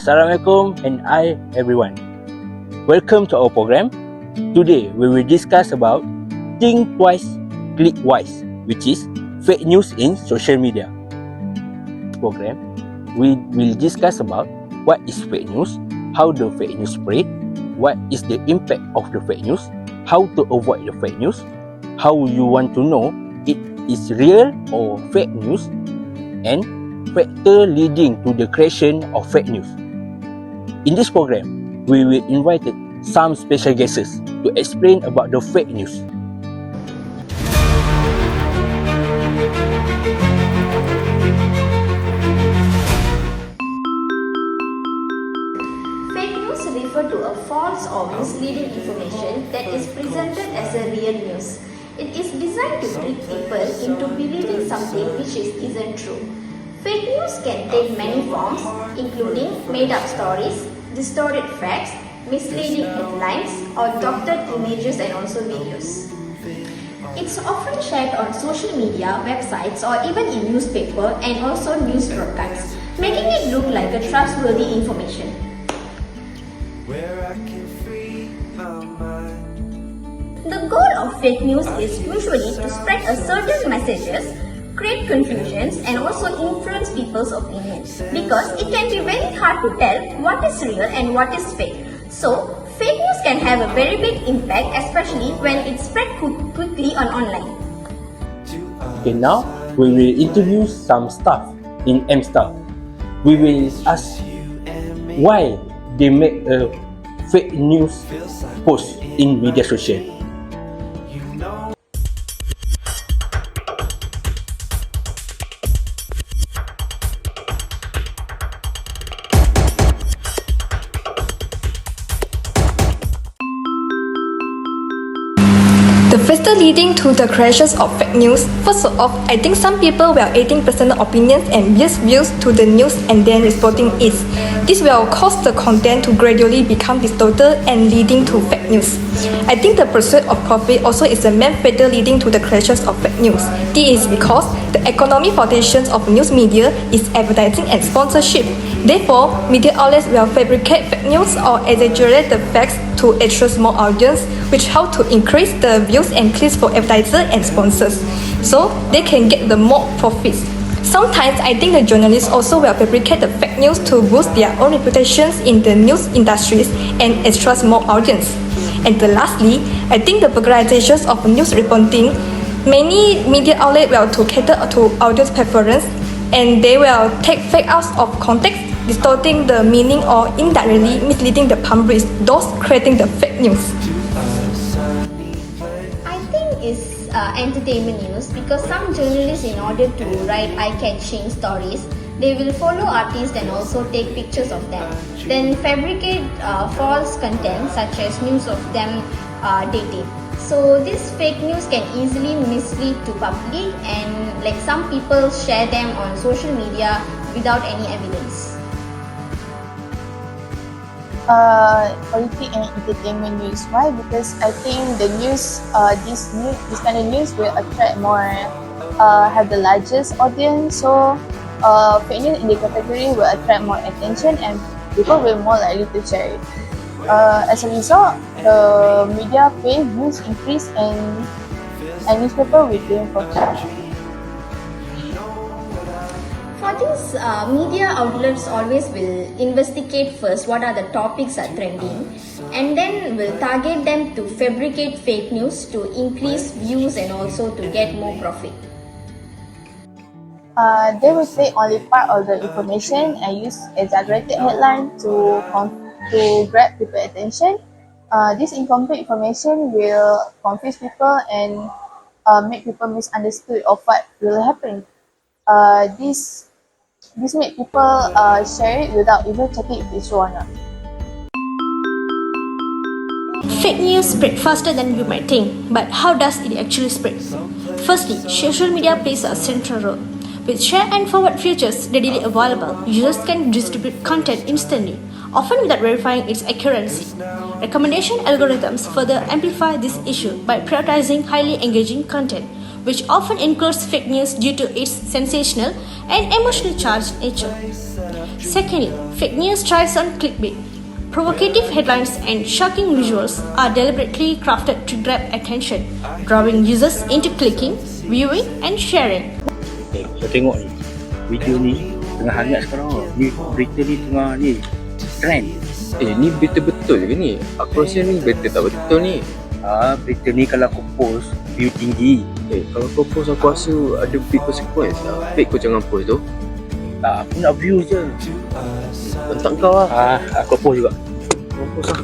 Assalamualaikum and hi everyone. Welcome to our program. Today we will discuss about think twice, click wise, which is fake news in social media. Program we will discuss about what is fake news, how the fake news spread, what is the impact of the fake news, how to avoid the fake news, how you want to know it is real or fake news, and factor leading to the creation of fake news. In this program, we will invite some special guests to explain about the fake news. Fake news refer to a false or misleading information that is presented as a real news. It is designed to trick people into believing something which isn't true. Fake news can take many forms, including made-up stories, distorted facts, misleading headlines, or doctored images and also videos. It's often shared on social media, websites, or even in newspaper and also news broadcasts, making it look like a trustworthy information. The goal of fake news is usually to spread a certain messages, create confusions, and also influence people's opinions, because it can be very hard to tell what is real and what is fake. So, fake news can have a very big impact, especially when it's spread quickly on online. Okay, now we will interview some staff in M-Staff. We will ask why they make a fake news post in media social. The factor leading to the creations of fake news. First off, I think some people were adding personal opinions and biased views to the news and then responding it. This will cause the content to gradually become distorted and leading to fake news. I think the pursuit of profit also is the main factor leading to the creations of fake news. This is because the economic foundations of news media is advertising and sponsorship. Therefore, media outlets will fabricate fake news or exaggerate the facts to attract more audience, which help to increase the views and clicks for advertisers and sponsors, so they can get the more profits. Sometimes I think the journalists also will fabricate the fake news to boost their own reputations in the news industries and attract more audience. And lastly, I think the vulgarizations of news reporting, many media outlets will to cater to audience preference, and they will take fake out of context, distorting the meaning or indirectly misleading the public, thus creating the fake news. I think it's entertainment news, because some journalists, in order to write eye-catching stories, they will follow artists and also take pictures of them, then fabricate false content such as news of them dating. So this fake news can easily mislead to public, and like some people share them on social media without any evidence. Politic and entertainment news. Why? Because I think the news, this kind of news will attract more, have the largest audience. So, fake news in the category will attract more attention, and people will more likely to share it. As a result, the media page views increase, and newspaper will gain profit. For this, media outlets always will investigate first what are the topics are trending, and then will target them to fabricate fake news to increase views and also to get more profit. They will take only part of the information and use exaggerated headline to grab people's attention. This incomplete information will confuse people and make people misunderstood of what will happen. This make people share it without even checking if it's true or not. Fake news spread faster than you might think, but how does it actually spread? Firstly, social media plays a central role. With share and forward features readily available, users can distribute content instantly, often without verifying its accuracy. Recommendation algorithms further amplify this issue by prioritizing highly engaging content, which often includes fake news due to its sensational and emotionally charged nature. Secondly, fake news thrives on clickbait. Provocative headlines and shocking visuals are deliberately crafted to grab attention, drawing users into clicking, viewing, and sharing. Okay, so tengok ni. Video ni tengah hangat sekarang tau. Ni berita ni tengah ni trend. Ni betul-betul ke ni? Aku rasa ni betul tak betul ni. Berita ni kalau aku post view tinggi. Kalau kau post aku rasa ada big consequence lah. Baik kau jangan post tu. Aku nak view je. Bentak kau lah. Aku post juga. Kau post lah.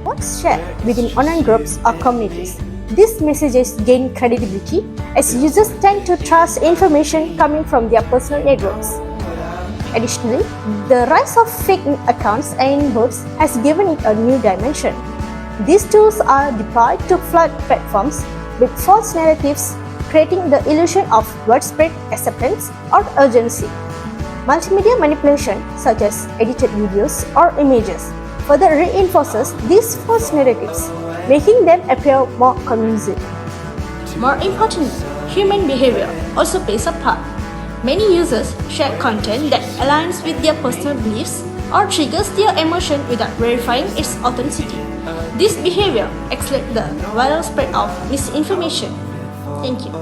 Once shared within online groups or communities, these messages gain credibility as users tend to trust information coming from their personal networks. Additionally, the rise of fake accounts and bots has given it a new dimension. These tools are deployed to flood platforms with false narratives, creating the illusion of widespread acceptance or urgency. Multimedia manipulation, such as edited videos or images, further reinforces these false narratives, making them appear more convincing. More importantly, human behavior also plays a part. Many users share content that aligns with their personal beliefs or triggers their emotion without verifying its authenticity. This behavior accelerates the viral spread of misinformation. Thank you.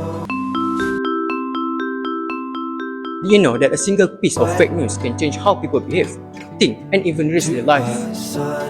Do you know that a single piece of fake news can change how people behave, think, and even risk their life?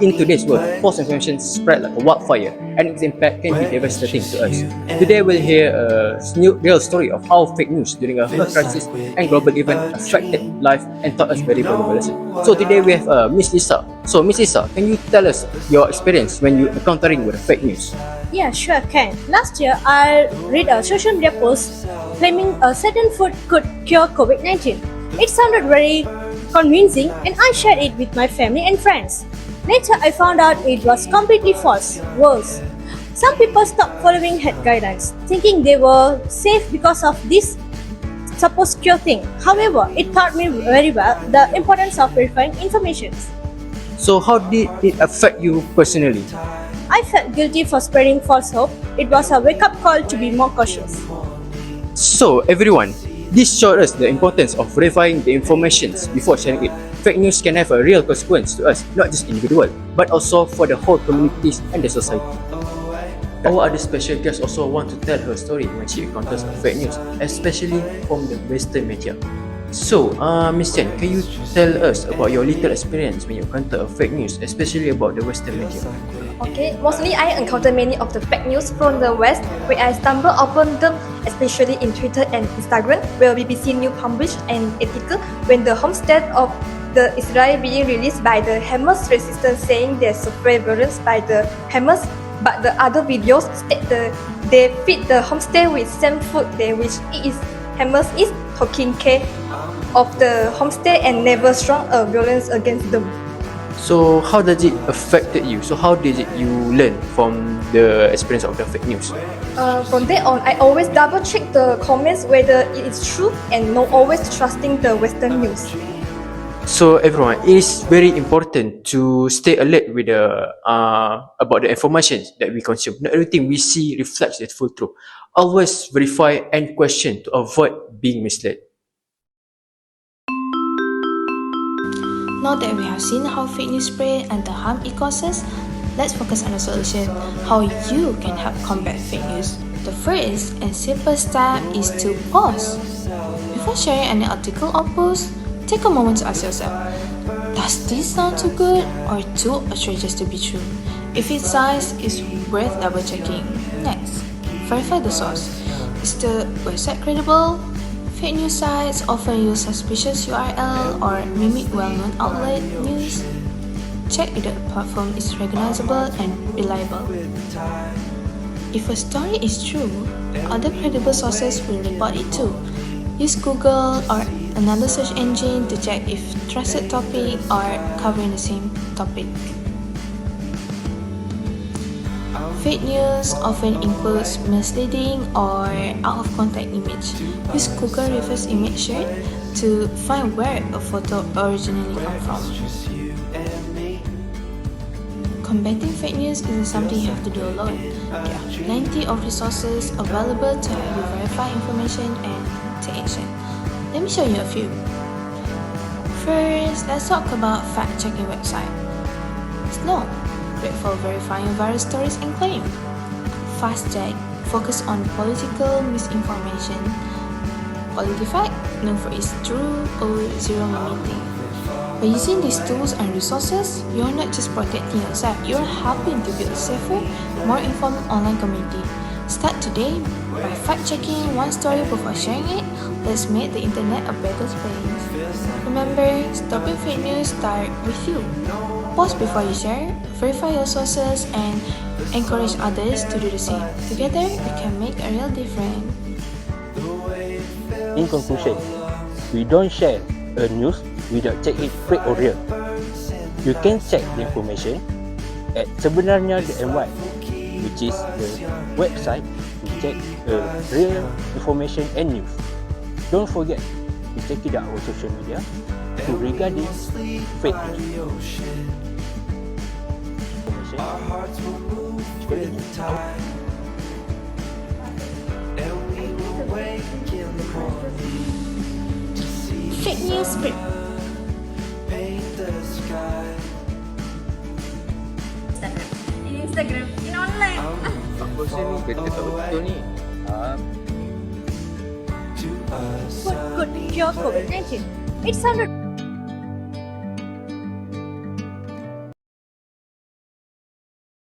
In today's world, false information spread like a wildfire, and its impact can be devastating to us. Today, we'll hear a real story of how fake news during a health crisis and global event affected life and taught us very valuable lessons. So today we have Miss Lisa. So Miss Lisa, can you tell us your experience when you encountering with fake news? Yeah, sure can. Last year, I read a social media post claiming a certain food could cure COVID-19. It sounded very convincing and I shared it with my family and friends. Later, I found out it was completely false. Worse, some people stopped following health guidelines, thinking they were safe because of this supposed cure thing. However, it taught me very well the importance of verifying information. So how did it affect you personally? I felt guilty for spreading false hope. It was a wake-up call to be more cautious. So everyone, this showed us the importance of verifying the information before sharing it. Fake news can have a real consequence to us, not just individual, but also for the whole communities and the society. Our other special guest also want to tell her story when she encounters fake news, especially from the Western media. So, Miss Chen, can you tell us about your little experience when you encounter fake news, especially about the Western media? Okay, mostly I encounter many of the fake news from the West where I stumble upon them, especially in Twitter and Instagram, where BBC News published an article when the homestead of the Israel being released by the Hamas resistance saying they suffer violence by the Hamas, but the other videos state they feed the homestead with same food there, which is Hamas is taking care of the homestead and never strong violence against them. So how does it affected you? So how did you learn from the experience of the fake news? From there on, I always double check the comments whether it is true and not always trusting the Western news. So everyone, it is very important to stay alert with the about the information that we consume. Not everything we see reflects the full truth. Always verify and question to avoid being misled. Now that we have seen how fake news spread and the harm it causes, let's focus on the solution, how you can help combat fake news. The first and simplest step is to pause. Before sharing any article or post, take a moment to ask yourself, does this sound too good or too outrageous to be true? If it sounds, it's worth double checking. Next, verify the source. Is the website credible? Fake news sites often use suspicious URL or mimic well-known outlet news. Check if the platform is recognizable and reliable. If a story is true, other credible sources will report it too. Use Google or another search engine to check if trusted topics are covering the same topic. Fake news often includes misleading or out-of-context image. Use Google reverse image search to find where a photo originally comes from. Combating fake news isn't something you have to do alone. There are plenty of resources available to help you verify information and take action. Let me show you a few. First, let's talk about fact-checking website. Slow, great for verifying various stories and claims. Fast check, focus on political misinformation. PolitiFact, known for its true or zero meaning. By using these tools and resources, you're not just protecting yourself, you're helping to build a safer, more informed online community. Start today by fact-checking one story before sharing it. Let's make the internet a better place. Remember, stopping fake news starts with you. Pause before you share, verify your sources, and encourage others to do the same. Together, we can make a real difference. In conclusion, we don't share a news without check it fake or real. You can check the information at sebenarnya.my, which is the website to check real information and news. Don't forget to check it out on social media to regarding fake news. Fake news spread. Instagram, in online. Aku rasa ni betul tak betul ni. What could cure COVID-19? It sounded